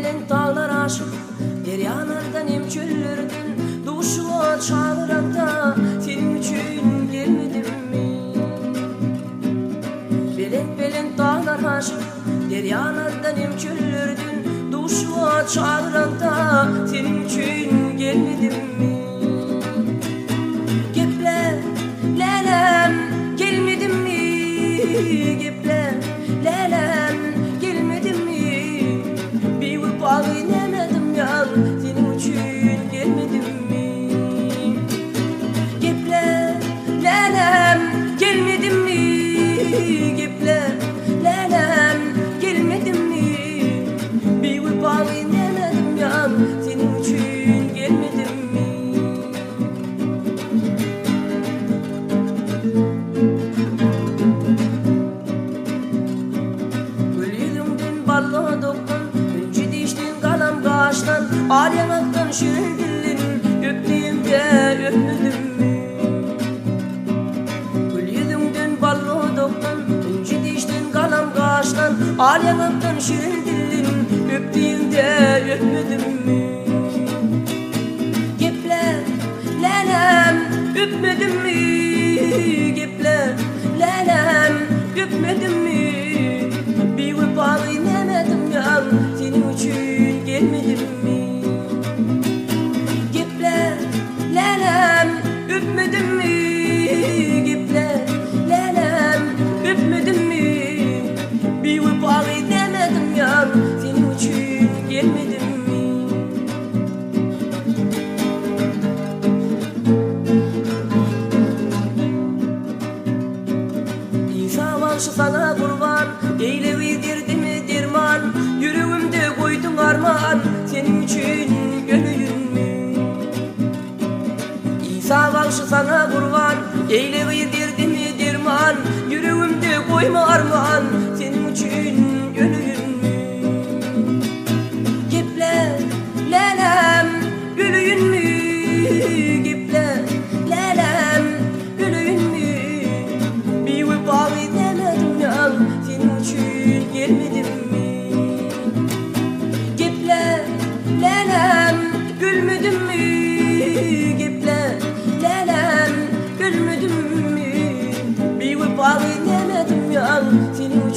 belen dağlar aşık, deryalardan hem çöllerden duşuğa çağıran da senin için gelmedim mi? Belen dağlar aşık, deryalardan hem çöllerden duşuğa çağıran da senin için gelmedim mi? Gepler, lelem, gelmedim mi? Gepler, lelem, gelmedim mi? Bir bağ inemedim ya, senin için gelmedim mi? Gepler, lelem, gelmedim mi? Gepler, lelem, gelmedim mi? Bir bağ inemedim ya, senin için gelmedim mi? Ballı doktan, önce diştin kalam kaştan, al yanaktan şirin dillin, öptüğümde öpmedim mi? Gül yüzünden ballı doktan, önce diştin kalam kaştan, al yanaktan şirin dillin, öptüğümde öpmedim mi? Gepler, lelem, öpmedim mi? Gepler, lelem, öpmedim mi? Bir bağ inemedim ya, senin için gelmedim mi? Gepler, lelem, öpmedim mi? Gepler, lelem, öpmedim mi? Bir bağ inemedim ya, senin için gelmedim mi? İsa varşı sana kurban, eylevidirdi mi derman, yüreğimde koydum armağan, senin için gönlün mü? İsa varşı sana kurban, eylevidirdi mi derman, yüreğimde koyma armağan, senin için gönlün mü? Gepler, lelem, gülün mü? Gepler, lelem, gülün mü? Bir bağ inemedim ya, senin için gelmedim mi? Gepler, lelem, gülmedim mi? Gepler, lelem, gülmedim mi? Bir bağ inemedim ya, senin